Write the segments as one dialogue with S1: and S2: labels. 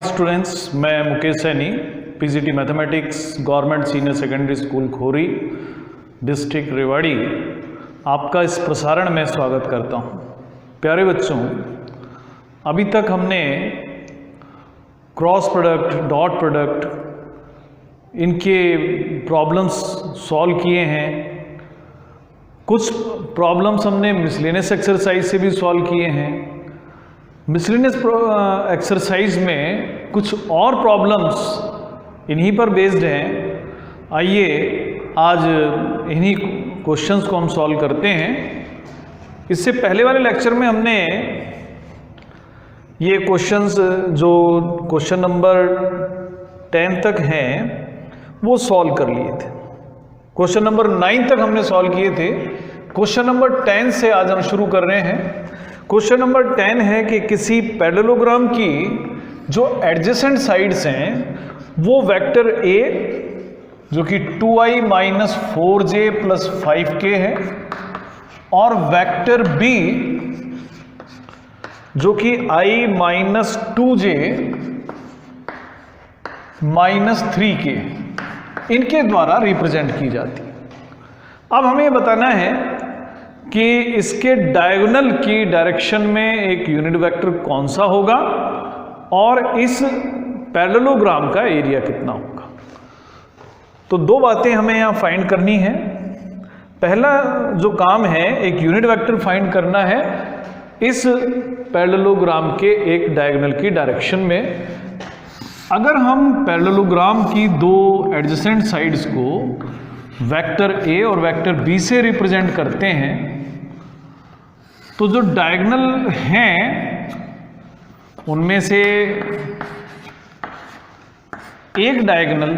S1: Students, मैं Mukesh Saini, PGT mathematics, government senior secondary school Khori, district Rewari, आपका इस प्रसारण में स्वागत करता हूं। प्यारे बच्चों, अभी तक हमने क्रॉस प्रोडक्ट, डॉट प्रोडक्ट, इनके प्रॉब्लम्स सॉल्व किए हैं। कुछ प्रॉब्लम्स हमने मिसलेनियस एक्सरसाइज से भी सॉल्व किए हैं। मिसलेनियस एक्सरसाइज में कुछ और प्रॉब्लम्स इन्हीं पर बेस्ड हैं। आइए आज इन्हीं क्वेश्चंस को हम सॉल्व करते हैं। इससे पहले वाले लेक्चर में हमने ये क्वेश्चंस जो क्वेश्चन नंबर 10 तक हैं वो सॉल्व कर लिए थे। क्वेश्चन नंबर 9 तक हमने सॉल्व किए थे। क्वेश्चन नंबर 10 से आज हम शुरू कर रहे हैं। क्वेश्चन नंबर 10 है कि किसी पैरेललोग्राम की जो एडजेसेंट साइड्स हैं वो वेक्टर ए जो कि 2i minus 4j plus 5k है और वेक्टर बी जो कि i minus 2j minus 3k इनके द्वारा रिप्रेजेंट की जाती है। अब हमें ये बताना है कि इसके डायगोनल की डायरेक्शन में एक यूनिट वेक्टर कौन सा होगा और इस पैरेललोग्राम का एरिया कितना होगा। तो दो बातें हमें यहाँ फाइंड करनी है। पहला जो काम है, एक यूनिट वेक्टर फाइंड करना है इस पैरेललोग्राम के एक डायगोनल की डायरेक्शन में। अगर हम पैरेललोग्राम की दो एडजेसेंट साइड्स को वेक्टर ए और वेक्टर बी से रिप्रेजेंट करते हैं तो जो डायगोनल हैं उनमें से एक डायगोनल,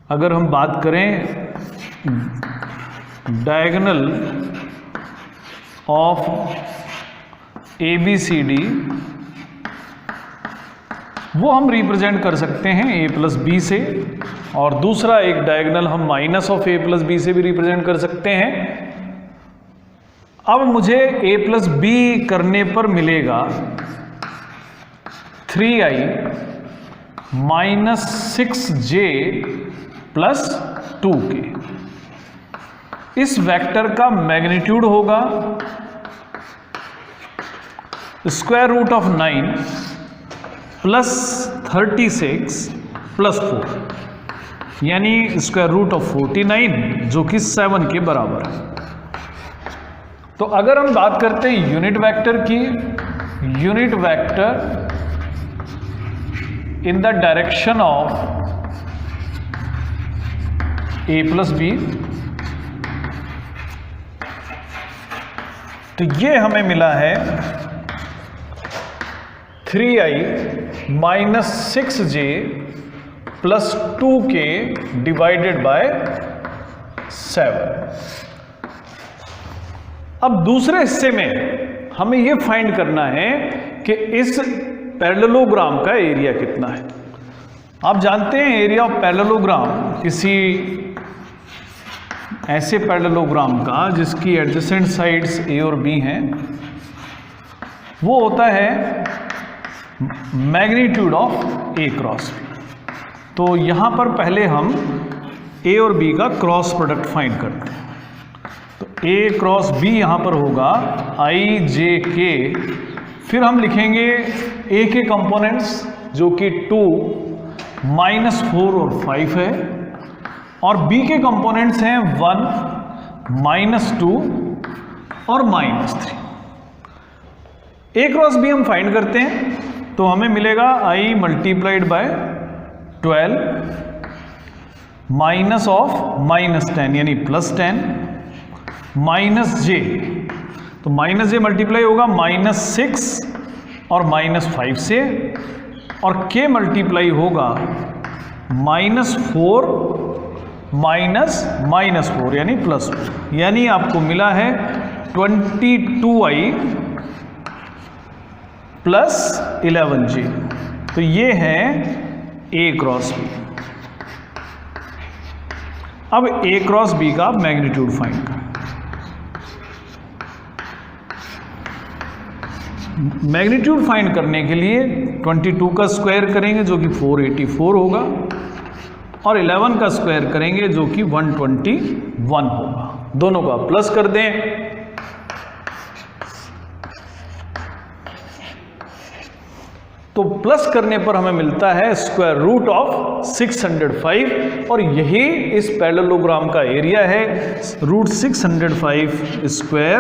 S1: अगर हम बात करें diagonal of A B C D, वो हम रिप्रेजेंट कर सकते हैं ए प्लस बी से, और दूसरा एक डायगोनल हम minus of A plus B से भी रिप्रेजेंट कर सकते हैं। अब मुझे ए प्लस बी करने पर मिलेगा 3i minus 6j plus 2k। इस वेक्टर का मैग्नीट्यूड होगा square root of 9 plus 36 plus 4 यानी स्क्वायर रूट ऑफ 49 जो कि 7 के बराबर है। तो अगर हम बात करते हैं यूनिट वेक्टर की, unit vector in the direction of A plus B, तो ये हमें मिला है 3i minus 6j plus 2k divided bye 7। अब दूसरे हिस्से में हमें यह फाइंड करना है कि इस पैरेललोग्राम का एरिया कितना है। आप जानते हैं एरिया ऑफ पैरेललोग्राम किसी ऐसे पैरेललोग्राम का जिसकी एडजेसेंट साइड्स ए और बी हैं वो होता है magnitude of A cross B. तो यहां पर पहले हम ए और बी का क्रॉस प्रोडक्ट फाइंड करते हैं। तो ए क्रॉस बी यहां पर होगा i j k, फिर हम लिखेंगे ए के कंपोनेंट्स जो कि 2 माइनस 4 और 5 है, और बी के कंपोनेंट्स हैं 1 माइनस 2 और माइनस 3। ए क्रॉस बी हम फाइंड करते हैं तो हमें मिलेगा i multiplied by 12 minus of minus 10 यानी प्लस 10 माइनस j, तो माइनस j मल्टीप्लाई होगा माइनस 6 और माइनस 5 से, और k मल्टीप्लाई होगा माइनस 4 माइनस माइनस 4 यानी प्लस 4, यानी आपको मिला है 22i प्लस 11j। तो ये है a क्रॉस बी। अब a क्रॉस बी का मैग्नीट्यूड फाइंड करें। मैग्नीट्यूड फाइंड करने के लिए 22 का स्क्वायर करेंगे जो कि 484 होगा, और 11 का स्क्वायर करेंगे जो कि 121 होगा। दोनों का प्लस कर दें, तो प्लस करने पर हमें मिलता है स्क्वायर रूट ऑफ 605, और यही इस पैरेललोग्राम का एरिया है, रूट 605 स्क्वायर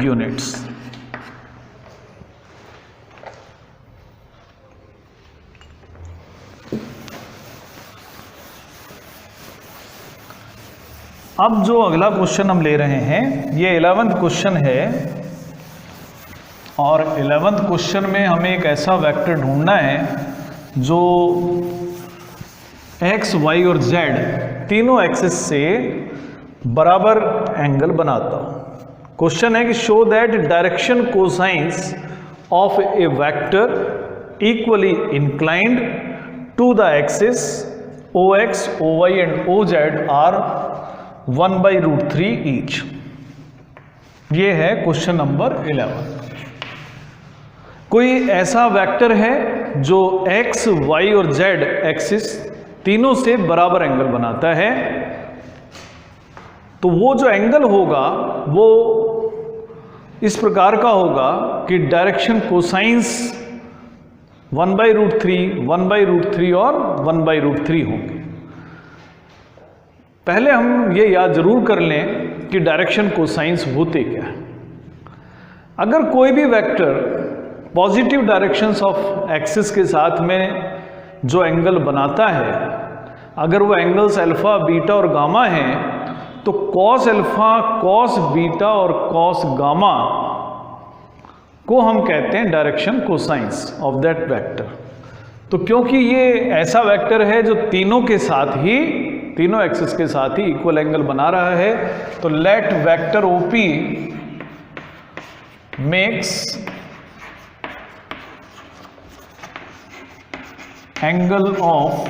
S1: यूनिट्स। अब जो अगला क्वेश्चन हम ले रहे हैं ये 11th क्वेश्चन है, और 11th क्वेश्चन में हमें एक ऐसा वेक्टर ढूंढना है जो x, y और z तीनों एक्सिस से बराबर एंगल बनाता हो। क्वेश्चन है कि show that direction cosines of a vector equally inclined to the axis OX, OY and OZ are 1/√3 each. ये है क्वेश्चन नंबर 11। कोई ऐसा वेक्टर है जो x, y और z एक्सिस तीनों से बराबर एंगल बनाता है, तो वो जो एंगल होगा वो इस प्रकार का होगा कि डायरेक्शन कोसाइंस 1/√3, 1/√3 और 1/√3 होंगे। पहले हम ये याद जरूर कर लें कि डायरेक्शन कोसाइंस होते क्या है। अगर कोई भी vector positive directions of axis के साथ में जो एंगल बनाता है, अगर वो एंगल्स अल्फा, बीटा और गामा हैं, तो कॉस अल्फा, कॉस बीटा और कॉस गामा को हम कहते हैं direction cosines of that vector. तो क्योंकि ये ऐसा वेक्टर है जो तीनों के साथ ही, तीनों एक्सिस के साथ ही इक्वल एंगल बना रहा है, तो let vector OP makes angle of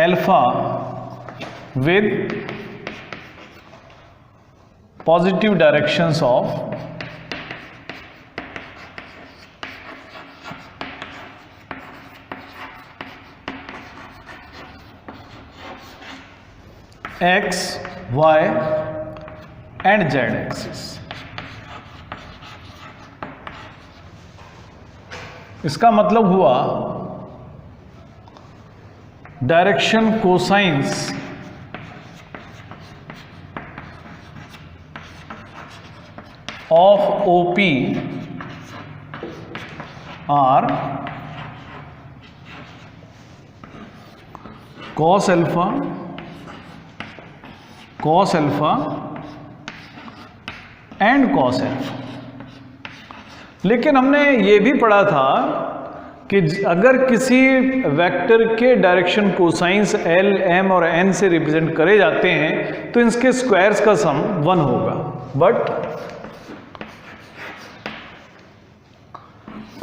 S1: alpha with positive directions of x, y and z axis। इसका मतलब हुआ direction cosines of OP are cos alpha, cos alpha and cos alpha. लेकिन हमने ये भी पढ़ा था कि अगर किसी वेक्टर के डायरेक्शन कोसाइंस L, M और N से रिप्रेजेंट करे जाते हैं तो इनके स्क्वायर्स का सम 1 होगा, बट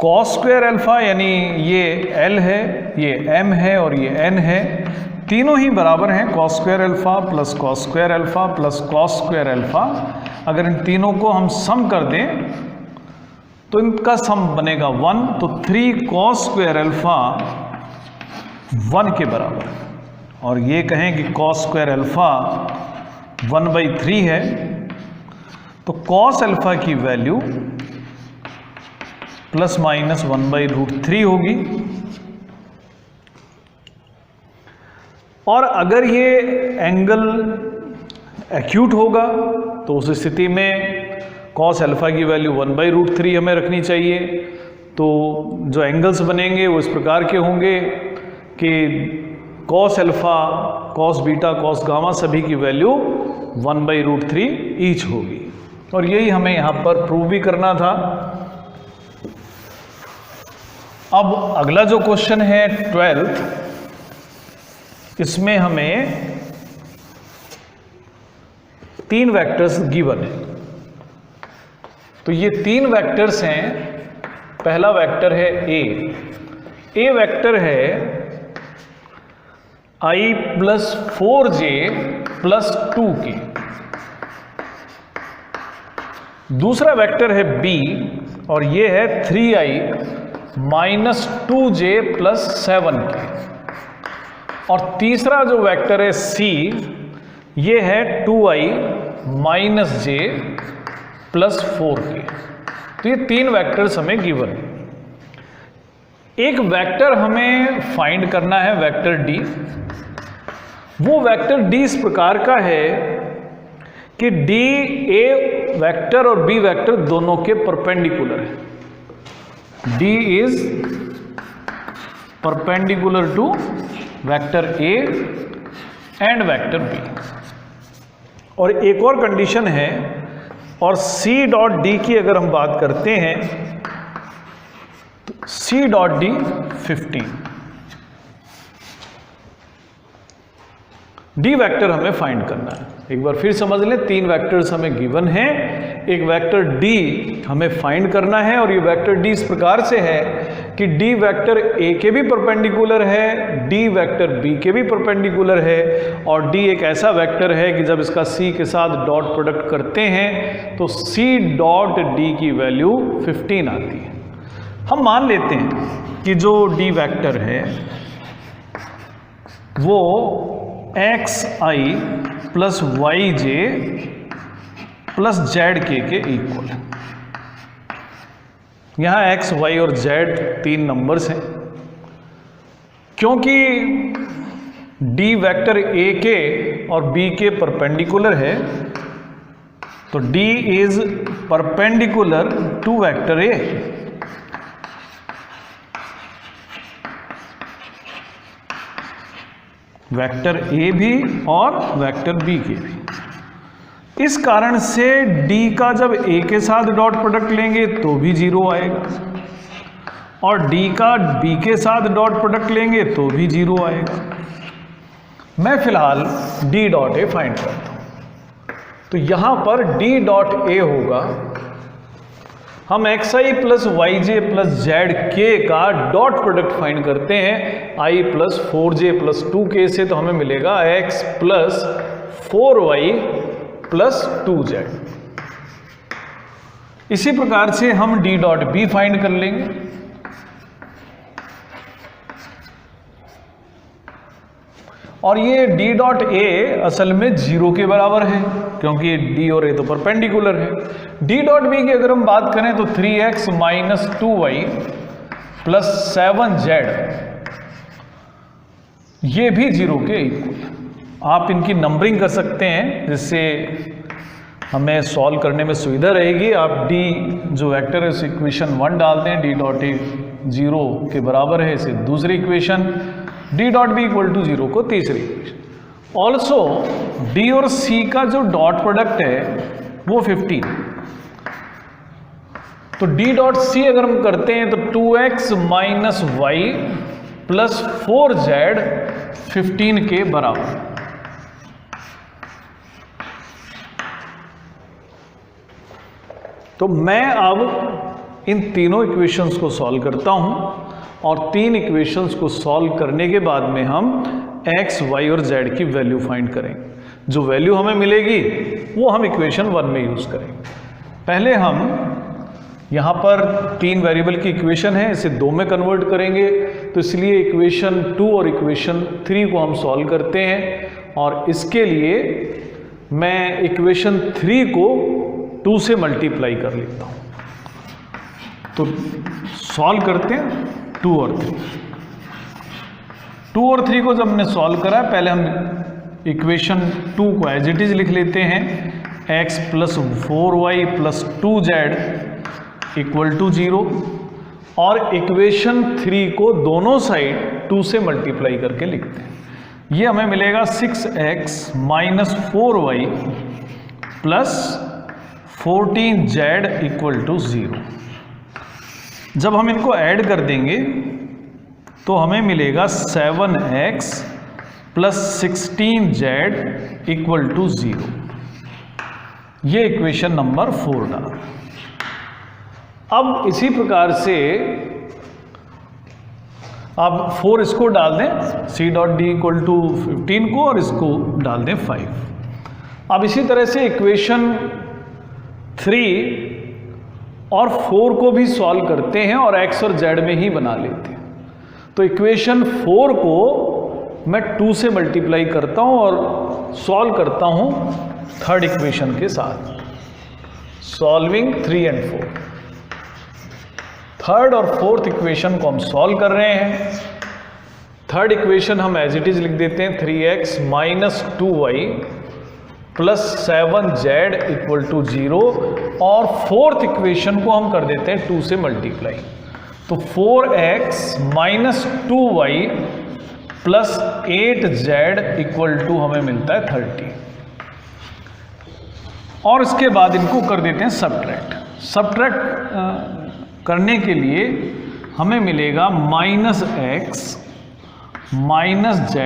S1: cos स्क्वायर अल्फा यानी ये L है, ये M है और ये N है, तीनों ही बराबर हैं cos square alpha plus cos square alpha plus cos square alpha. अगर इन तीनों को हम सम कर दें तो इनका सम बनेगा 1, तो 3 cos स्क्वायर अल्फा 1 के बराबर, और ये कहें कि cos स्क्वायर अल्फा 1/3 है, तो cos अल्फा की वैल्यू प्लस माइनस 1/√3 होगी। और अगर ये एंगल एक्यूट होगा तो उस स्थिति में cos अल्फा की वैल्यू 1/√3 हमें रखनी चाहिए। तो जो एंगल्स बनेंगे वो इस प्रकार के होंगे कि cos alpha, cos beta, cos gamma सभी की वैल्यू 1/√3 ईच होगी, और यही हमें यहाँ पर प्रूव भी करना था। अब अगला जो क्वेश्चन है 12th, इसमें हमें 3 वेक्टर्स गिवन है। तो ये 3 वेक्टर्स हैं। पहला वेक्टर है ए वेक्टर है I + 4j + 2k। दूसरा वेक्टर है b और ये है 3i minus 2j plus 7k। और तीसरा जो वेक्टर है c, ये है 2i minus j plus 4k। तो ये तीन वेक्टर्स हमें गिवन है। एक वेक्टर हमें फाइंड करना है, वेक्टर d। वो वेक्टर d इस प्रकार का है कि d a वेक्टर और b वेक्टर दोनों के परपेंडिकुलर है। d is perpendicular to vector a and vector b। और एक और कंडीशन है, और c डॉट d की अगर हम बात करते हैं तो c dot d 15। D vector हमें फाइंड करना है। एक बार फिर समझ लें, तीन वेक्टर्स हमें गिवन हैं, एक वेक्टर डी हमें फाइंड करना है। और ये वेक्टर डी इस प्रकार से है कि डी वेक्टर ए के भी परपेंडिकुलर है, डी वेक्टर बी के भी परपेंडिकुलर है, और डी एक ऐसा वेक्टर है कि जब इसका सी के साथ डॉट प्रोडक्ट करते हैं तो सी डॉट डी की वैल्यू 15 आती है। हम मान लेते हैं कि जो डी वेक्टर है वो xi plus yj plus zk के इक्वल है। यहां x, y और z तीन नंबर्स हैं। क्योंकि d वेक्टर a के और b के परपेंडिकुलर है तो d is perpendicular to vector a। Vector A भी और वेक्टर बी के भी। इस कारण से डी का जब ए के साथ डॉट प्रोडक्ट लेंगे तो भी 0 आएगा, और डी का बी के साथ डॉट प्रोडक्ट लेंगे तो भी 0 आएगा। मैं फिलहाल डी डॉट ए फाइंड करता हूं। तो यहां पर डी डॉट ए होगा, हम xi plus yj plus zk का डॉट प्रोडक्ट फाइंड करते हैं i plus 4j plus 2k से, तो हमें मिलेगा x plus 4y plus 2z। इसी प्रकार से हम d डॉट b फाइंड कर लेंगे। और ये d डॉट a असल में 0 के बराबर है, क्योंकि d और a तो परपेंडिकुलर है। d डॉट b की अगर हम बात करें तो 3x minus 2y plus 7z, ये भी 0 के इक्वल। आप इनकी नंबरिंग कर सकते हैं जिससे हमें सॉल्व करने में सुविधा रहेगी। आप d जो वेक्टर है उस इक्वेशन 1 डाल दें, d डॉट a 0 के बराबर है, इसे दूसरी equation, d dot b equal to 0 को तीसरी इक्वेशन। ऑल्सो d और c का जो डॉट प्रोडक्ट है वो 15। तो d डॉट c अगर हम करते हैं तो 2x minus y plus 4z 15 के बराबर। तो मैं अब इन तीनों इक्वेशंस को सॉल्व करता हूं, और तीन इक्वेशंस को सॉल्व करने के बाद में हम x, y और z की वैल्यू फाइंड करेंगे। जो वैल्यू हमें मिलेगी वो हम इक्वेशन 1 में यूज करेंगे। पहले हम यहाँ पर तीन वेरिएबल की इक्वेशन है, इसे 2 में कन्वर्ट करेंगे, तो इसलिए इक्वेशन 2 और इक्वेशन 3 को हम सॉल्व करते हैं। और इसके लिए मैं इक्वेशन 3 को 2 से मल्टीप्लाई कर लेता हूँ। तो सॉल्व करते हैं 2 और 3। 2 और 3 को जब हमने सॉल्व करा, पहले हम इक्वेशन 2 को एज इट इज लिख लेते हैं, x plus 4y plus 2z equal to 0, और इक्वेशन 3 को दोनों साइड 2 से मल्टीप्लाई करके लिखते हैं। ये हमें मिलेगा 6x minus 4y plus 14z equal to 0। जब हम इनको ऐड कर देंगे तो हमें मिलेगा 7x plus 16z equal to 0। ये इक्वेशन नंबर 4 डाला। अब इसी प्रकार से आप 4 इसको डाल दें, c dot D equal to 15 को, और इसको डाल दें 5। अब इसी तरह से इक्वेशन 3 और 4 को भी सॉल्व करते हैं और x और z में ही बना लेते हैं। तो इक्वेशन 4 को मैं 2 से मल्टीप्लाई करता हूं और सॉल्व करता हूं थर्ड इक्वेशन के साथ। सॉल्विंग 3 and 4, थर्ड और फोर्थ इक्वेशन को हम सॉल्व कर रहे हैं। थर्ड इक्वेशन हम एज इट इज लिख देते हैं 3x minus 2y plus 7z equal to 0 और फोर्थ इक्वेशन को हम कर देते हैं 2 से मल्टीप्लाई। तो 4x minus 2y plus 8z equal to हमें मिलता है 30 और इसके बाद इनको कर देते हैं सब्ट्रैक्ट। सब्ट्रैक्ट करने के लिए हमें मिलेगा minus x minus z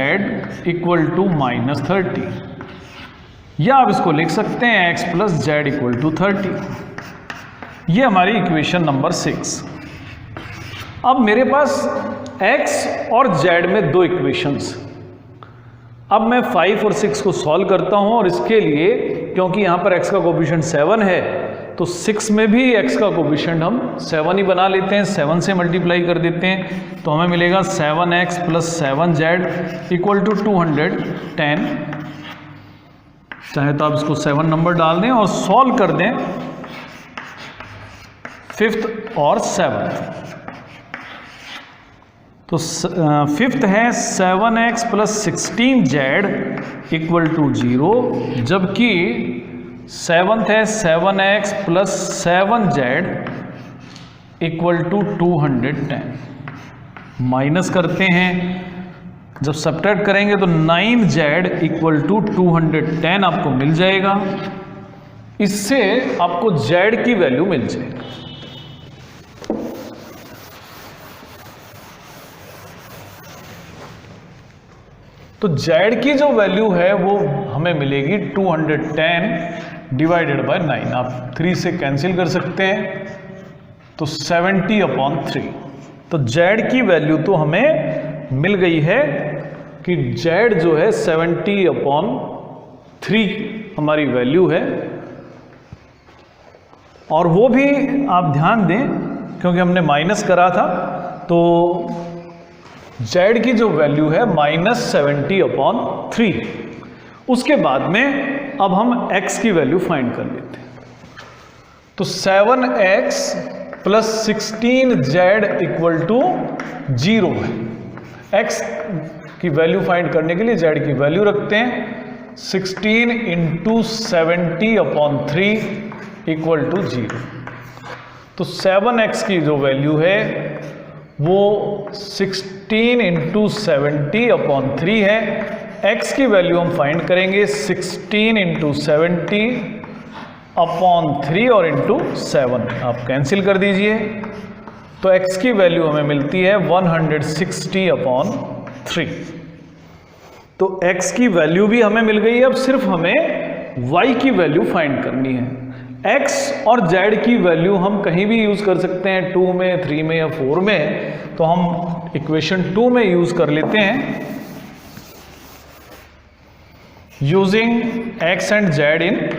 S1: equal to minus 30 या आप इसको लिख सकते हैं x plus Z equal to 30। ये हमारी इक्वेशन नंबर 6। अब मेरे पास x और z में दो इक्वेशंस। अब मैं 5 और 6 को सॉल्व करता हूं और इसके लिए क्योंकि यहां पर x का कोएफिशिएंट 7 है तो 6 में भी x का कोएफिशिएंट हम 7 ही बना लेते हैं, 7 से मल्टीप्लाई कर देते हैं। तो हमें मिलेगा 7x plus 7z equal to 210। चाहे तो आप इसको 7 नंबर डाल दें और सॉल्व कर दें फिफ्थ और सेवन्थ। तो फिफ्थ है 7x plus 16z equal to 0, जबकि सेवन्थ है 7x plus 7z equal to 210। Minus करते हैं, जब सब्ट्रैक्ट करेंगे तो 9z इक्वल टू 210 आपको मिल जाएगा। इससे आपको z की वैल्यू मिल जाएगी। तो z की जो वैल्यू है वो हमें मिलेगी 210 डिवाइडेड बाय 9। आप 3 से कैंसिल कर सकते हैं तो 70/3। तो z की वैल्यू तो हमें मिल गई है कि z जो है 70/3 हमारी वैल्यू है। और वो भी आप ध्यान दें क्योंकि हमने माइनस करा था, तो z की जो वैल्यू है -70/3। उसके बाद में अब हम x की वैल्यू फाइंड कर लेते हैं। तो 7x plus 16z equal to 0 है। x की वैल्यू फाइंड करने के लिए z की वैल्यू रखते हैं 16 इंटू 70/3 इक्वल टू 0। तो 7x की जो वैल्यू है वो 16 इंटू 70/3 है। x की वैल्यू हम फाइंड करेंगे 16 इंटू 70/3 और इंटू 7। आप कैंसिल कर दीजिए तो x की वैल्यू हमें मिलती है 160/3। तो x की वैल्यू भी हमें मिल गई है। अब सिर्फ हमें y की वैल्यू फाइंड करनी है। x और z की वैल्यू हम कहीं भी यूज कर सकते हैं, 2 में, 3 में या 4 में। तो हम इक्वेशन 2 में यूज कर लेते हैं using x and z in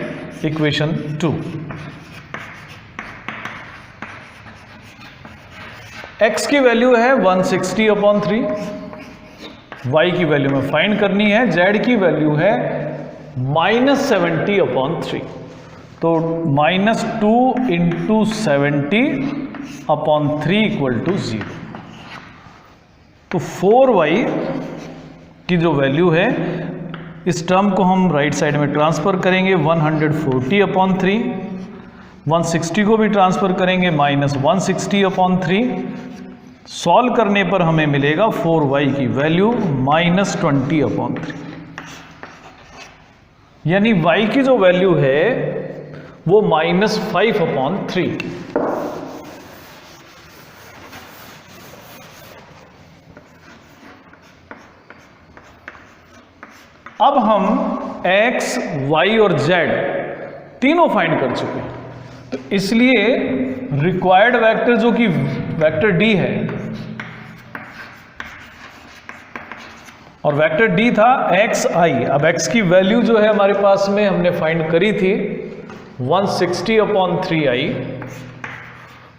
S1: equation 2। x की वैल्यू है 160/3, y की वैल्यू में फाइंड करनी है, z की वैल्यू है -70/3। तो -2 इंटू 70/3 इक्वल टू 0। तो 4y की जो वैल्यू है इस टर्म को हम राइट साइड में ट्रांसफर करेंगे 140/3। 160 को भी ट्रांसफर करेंगे -160/3। सॉल्व करने पर हमें मिलेगा 4y की वैल्यू -20/3। यानी y की जो वैल्यू है वो -5/3। अब हम x, y और z तीनों फाइंड कर चुके हैं। तो इसलिए रिक्वायर्ड वेक्टर जो कि वेक्टर d है और वेक्टर d था xi। अब x की वैल्यू जो है हमारे पास में हमने फाइंड करी थी 160/3i,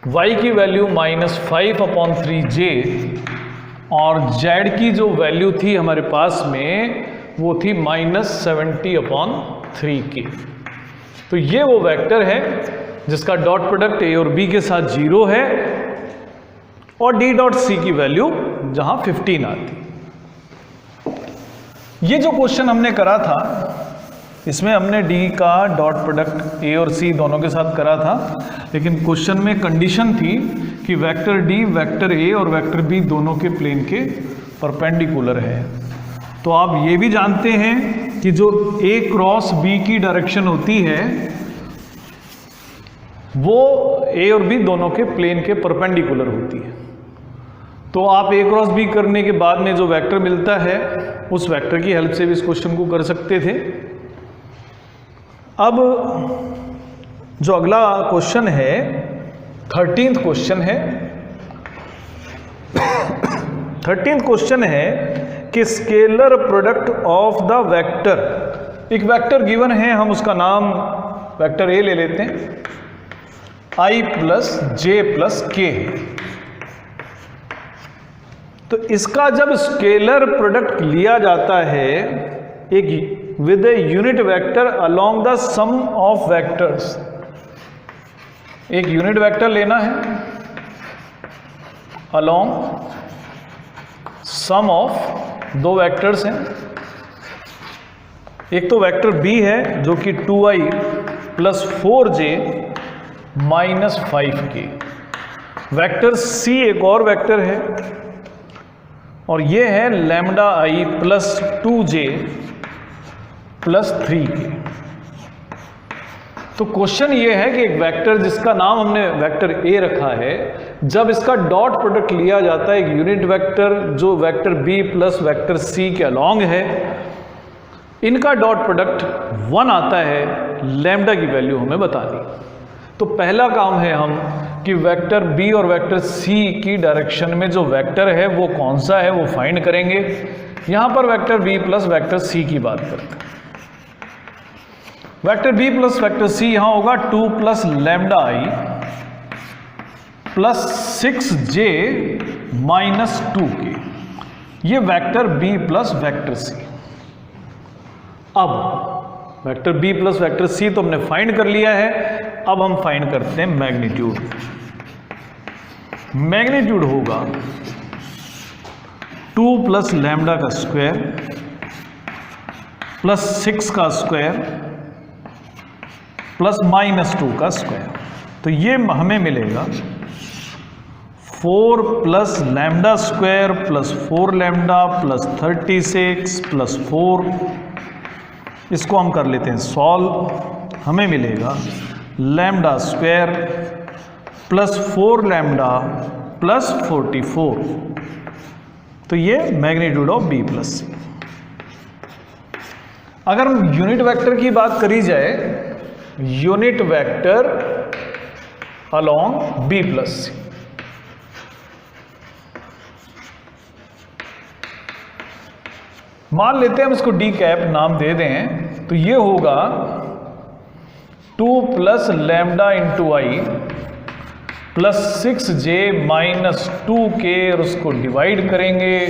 S1: y की वैल्यू -5/3j, और z की जो वैल्यू थी हमारे पास में वो थी -70/3k। तो ये वो वेक्टर है जिसका डॉट प्रोडक्ट a और b के साथ 0 है और d डॉट c की वैल्यू जहां 15 आती। ये जो क्वेश्चन हमने करा था इसमें हमने d का डॉट प्रोडक्ट a और c दोनों के साथ करा था, लेकिन क्वेश्चन में कंडीशन थी कि वेक्टर d वेक्टर a और वेक्टर b दोनों के प्लेन के परपेंडिकुलर है। तो आप ये भी जानते हैं कि जो a क्रॉस b की डायरेक्शन होती है वो a और b दोनों के प्लेन के परपेंडिकुलर होती है। तो आप a क्रॉस b करने के बाद में जो वेक्टर मिलता है उस वेक्टर की हेल्प से भी इस क्वेश्चन को कर सकते थे। अब जो अगला क्वेश्चन है 13th क्वेश्चन है। 13th क्वेश्चन है कि scalar product of the vector, एक वेक्टर गिवन है, हम उसका नाम वेक्टर ए ले लेते हैं, i प्लस जे प्लस के। तो इसका जब स्केलर प्रोडक्ट लिया जाता है एक with a unit vector along the sum of vectors, एक यूनिट वेक्टर लेना है अलोंग सम ऑफ दो वेक्टर्स हैं। एक तो वेक्टर b है जो कि 2i plus 4j minus 5k, vector c एक और वेक्टर है और ये है lambda i plus 2j plus 3k। तो क्वेश्चन ये है कि एक वेक्टर जिसका नाम हमने वेक्टर a रखा है, जब इसका डॉट प्रोडक्ट लिया जाता है एक यूनिट वेक्टर जो vector b plus vector c के अलोंग है, इनका डॉट प्रोडक्ट 1 आता है, लैम्डा की वैल्यू हमें बतानी। तो पहला काम है हम कि वेक्टर b और वेक्टर c की डायरेक्शन में जो वेक्टर है वो कौन सा है वो फाइंड करेंगे। यहां पर vector b plus vector c की बात करते हैं। Vector b plus vector c यहां होगा 2 plus lambda i plus 6j minus 2k, ये vector b plus vector c। अब vector b plus vector c तो हमने फाइंड कर लिया है, अब हम फाइंड करते हैं मैग्नीट्यूड। मैग्नीट्यूड होगा 2 प्लस लैम्डा का स्क्वायर प्लस 6 का स्क्वायर प्लस माइनस 2 का स्क्वायर। तो ये हमें मिलेगा 4 plus lambda square plus 4 lambda plus 36 plus 4। इसको हम कर लेते हैं सॉल्व। हमें मिलेगा lambda square plus 4 lambda plus 44। तो ये magnitude of b plus c। अगर यूनिट वेक्टर की बात करी जाए, unit vector along b plus c, मान लेते हैं हम इसको d कैप नाम दे दें, तो ये होगा 2 plus lambda into I plus 6j minus 2k और उसको डिवाइड करेंगे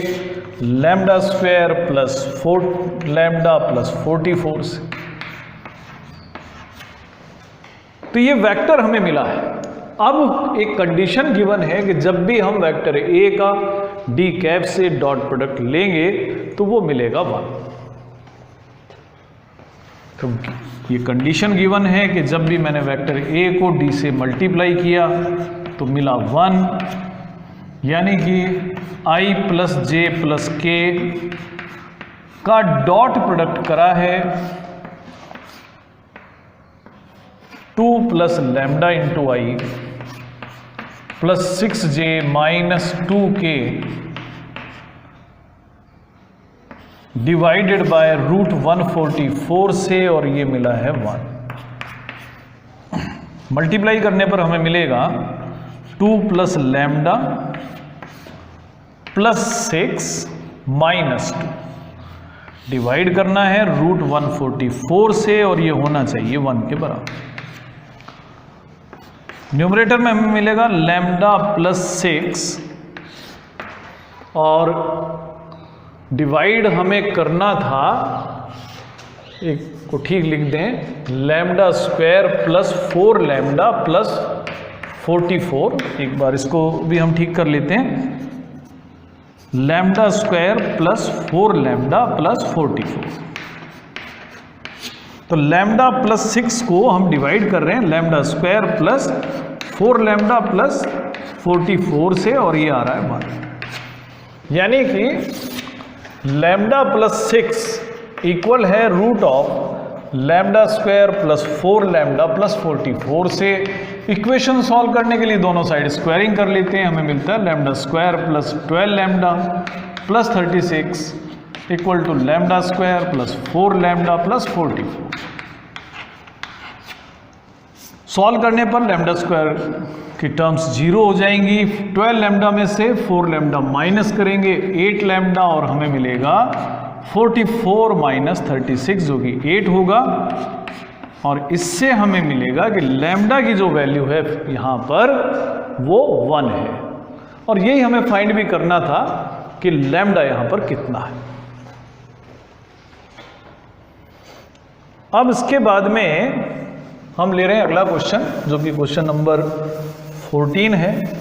S1: lambda square plus 4 lambda plus 44 से। तो ये वेक्टर हमें मिला है। अब एक कंडीशन गिवन है कि जब भी हम वेक्टर a का d कैप से डॉट प्रोडक्ट लेंगे तो वो मिलेगा 1। तो ये कंडीशन गिवन है कि जब भी मैंने वेक्टर a को d से मल्टीप्लाई किया तो मिला 1, यानी कि i प्लस जे प्लस के का डॉट प्रोडक्ट करा है 2 plus lambda into I plus 6j minus 2k divided by root 144 से, और ये मिला है 1। मल्टीप्लाई करने पर हमें मिलेगा 2 plus lambda plus 6 minus 2, divide करना है रूट 144 से और ये होना चाहिए 1 के बराबर। न्यूमरेटर में हमें मिलेगा लैम्डा प्लस 6 और डिवाइड हमें करना था, एक को ठीक लिख दें, lambda square plus 4 lambda plus 44। एक बार इसको भी हम ठीक कर लेते हैं, lambda square plus 4 lambda plus 44। तो लैम्डा प्लस 6 को हम डिवाइड कर रहे हैं lambda square plus 4 lambda plus 44 से, और ये आ रहा है 1, यानी कि लैम्डा प्लस 6 इक्वल है root of lambda square plus 4 lambda plus 44 से। इक्वेशन सॉल्व करने के लिए दोनों साइड स्क्वायरिंग कर लेते हैं, हमें मिलता है lambda square plus 12 lambda plus 36 equal to lambda square plus 4 lambda plus 44। Solve करने पर लैम्डा स्क्वायर की टर्म्स 0 हो जाएंगी। 12 लैम्डा में से 4 लैम्डा माइनस करेंगे, 8 लैम्डा, और हमें मिलेगा 44 माइनस 36 जो कि 8 होगा। और इससे हमें मिलेगा कि लैम्डा की जो वैल्यू है यहाँ पर वो 1 है, और यही हमें फाइंड भी करना था कि लैम्डा यहाँ पर कितना है। अब इसके बाद में हम ले रहे हैं अगला क्वेश्चन, जो कि क्वेश्चन नंबर 14 है।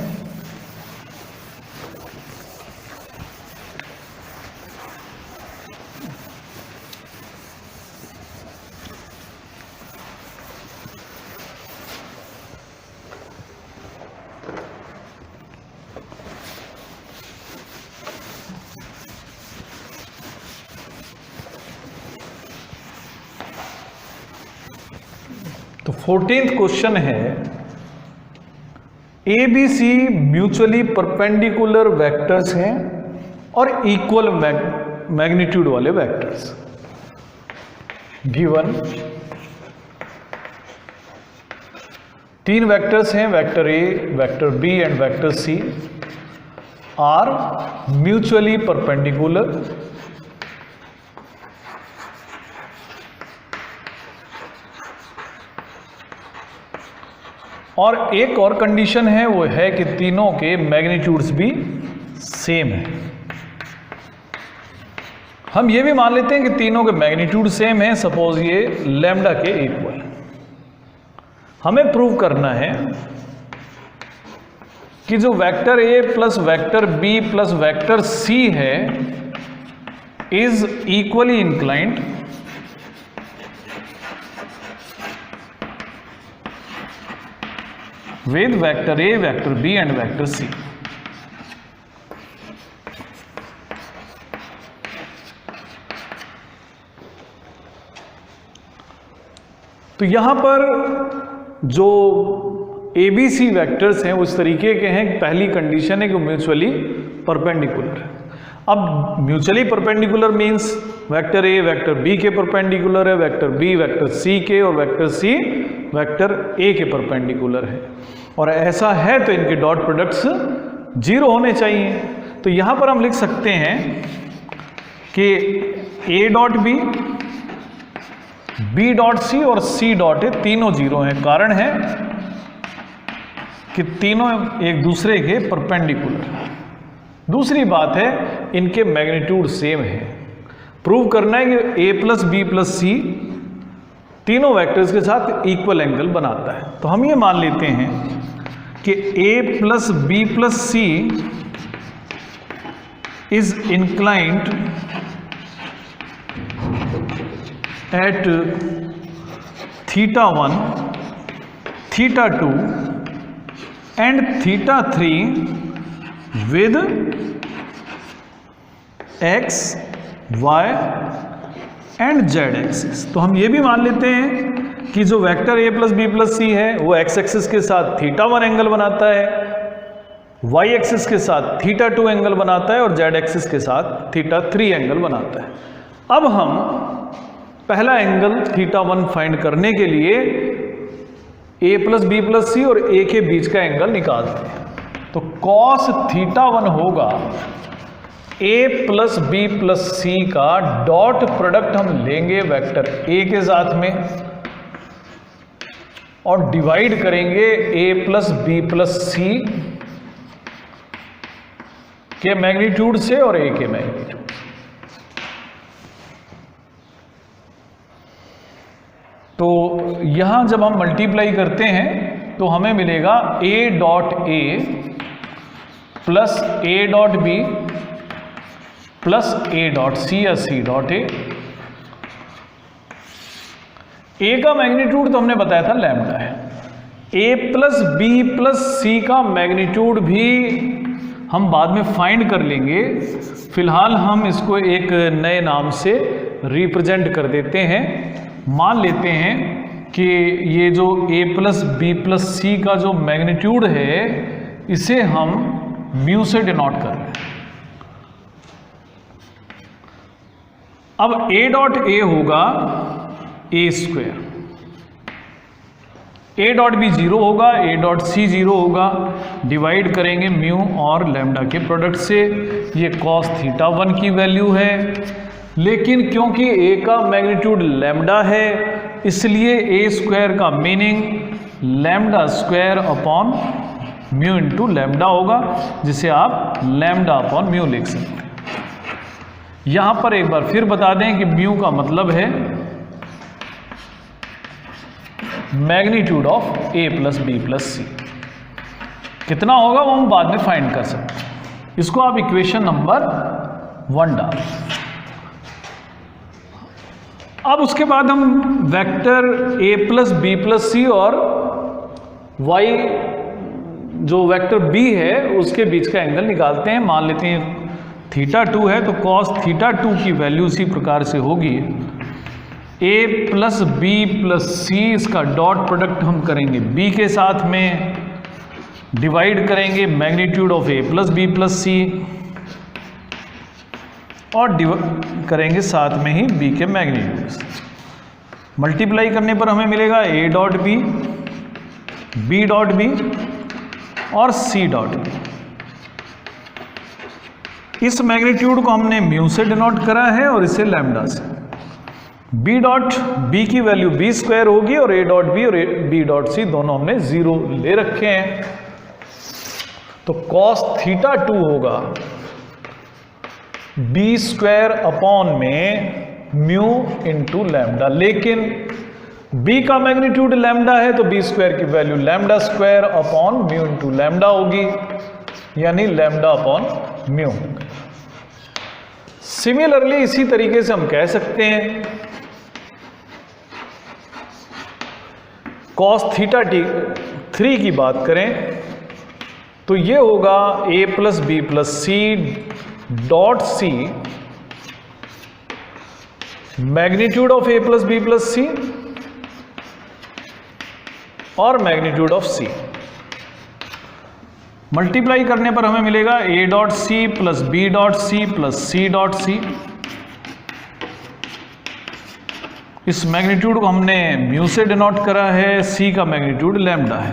S1: तो 14th क्वेश्चन है, A B C mutually perpendicular vectors हैं और इक्वल मैग्नीट्यूड वाले वेक्टर्स गिवन। 3 वेक्टर्स हैं, vector A, vector B and vector C are mutually perpendicular. और एक और कंडीशन है, वो है कि तीनों के मैग्नीट्यूड्स भी सेम है। हम ये भी मान लेते हैं कि तीनों के मैग्नीट्यूड सेम है, सपोज ये लैम्डा के इक्वल। हमें प्रूव करना है कि जो vector A plus vector B plus vector C है is equally inclined with vector A, vector B and vector C। तो यहां पर जो ABC वेक्टर्स हैं वो इस तरीके के हैं। पहली कंडीशन है कि म्यूचुअली परपेंडिकुलर है। अब mutually perpendicular means vector A vector B के परपेंडिकुलर है, वेक्टर बी वेक्टर सी के, और वेक्टर सी वेक्टर ए के परपेंडिकुलर है। और ऐसा है तो इनके डॉट प्रोडक्ट्स 0 होने चाहिए। तो यहां पर हम लिख सकते हैं कि A dot B, B dot C और सी डॉट ए तीनों 0 हैं। कारण है कि तीनों एक दूसरे के परपेंडिकुलर। दूसरी बात है इनके मैग्नीट्यूड सेम है। प्रूव करना है कि ए प्लस बी प्लस सी तीनों वेक्टर्स के साथ इक्वल एंगल बनाता है। तो हम ये मान लेते हैं कि A plus B plus C is inclined at θ1, θ2 and θ3 with x, y and z axis. तो हम ये भी मान लेते हैं कि जो vector a plus B plus C है वो x एक्सिस के साथ θ1 एंगल बनाता है, y एक्सिस के साथ θ2 एंगल बनाता है और z एक्सिस के साथ θ3 एंगल बनाता है। अब हम पहला एंगल θ1 फाइंड करने के लिए a plus B plus C और a के बीच का एंगल निकालते हैं। तो cos θ1 होगा a प्लस बी प्लस सी का डॉट प्रोडक्ट हम लेंगे वेक्टर a के साथ में, और डिवाइड करेंगे a प्लस बी प्लस सी के मैग्नीट्यूड से और a के मैग्नीट्यूड। तो यहां जब हम मल्टीप्लाई करते हैं तो हमें मिलेगा a dot A plus a dot B plus a dot C या c डॉट ए का मैग्नीट्यूड तो हमने बताया था लैम्डा है। a प्लस बी प्लस सी का मैग्नीट्यूड भी हम बाद में फाइंड कर लेंगे, फिलहाल हम इसको एक नए नाम से रिप्रेजेंट कर देते हैं। मान लेते हैं कि ये जो a प्लस बी प्लस सी का जो मैग्नीट्यूड है इसे हम म्यू से डिनोट कर रहे हैं। अब a डॉट ए होगा a square, a dot B 0 होगा, a डॉट सी 0 होगा, डिवाइड करेंगे म्यू और लैम्डा के प्रोडक्ट से। ये cos थीटा 1 की वैल्यू है, लेकिन क्योंकि a का मैग्नीट्यूड लैम्डा है इसलिए a स्क्वायर का meaning lambda square upon mu into lambda होगा, जिसे आप लैम्डा अपॉन म्यू लिख सकते हैं। यहां पर एक बार फिर बता दें कि म्यू का मतलब है magnitude of a plus B plus C. कितना होगा वो हम बाद में फाइंड कर सकते हैं। इसको आप इक्वेशन नंबर 1 डाल। अब उसके बाद हम vector a plus B plus C और y जो वेक्टर b है उसके बीच का एंगल निकालते हैं। मान लेते हैं थीटा 2 है तो cos थीटा 2 की वैल्यू इसी प्रकार से होगी a प्लस बी प्लस सी, इसका डॉट प्रोडक्ट हम करेंगे b के साथ में, डिवाइड करेंगे magnitude of a plus B plus C और करेंगे साथ में ही b के मैग्नीट्यूड। मल्टीप्लाई करने पर हमें मिलेगा a dot B, b dot B और c डॉट बी। इस मैग्नीट्यूड को हमने म्यू से डिनोट करा है और इसे लैम्डा से। b डॉट b की वैल्यू b स्क्वायर होगी और a डॉट b और b डॉट c दोनों हमने 0 ले रखे हैं। तो cos थीटा 2 होगा b स्क्वायर अपॉन में म्यू इंटू लैम्डा, लेकिन b का मैग्नीट्यूड लैम्डा है तो b स्क्वायर की value lambda square upon mu into lambda होगी, यानी लैम्डा अपॉन म्यू। सिमिलरली इसी तरीके से हम कह सकते हैं cos थीटा 3 की बात करें तो ये होगा a plus B plus C dot C magnitude of a plus B plus C और मैग्नीट्यूड ऑफ c। मल्टीप्लाई करने पर हमें मिलेगा a dot C plus B dot C plus c dot C. इस मैग्नीट्यूड को हमने म्यू से denote करा है, c का मैग्नीट्यूड लैम्डा है।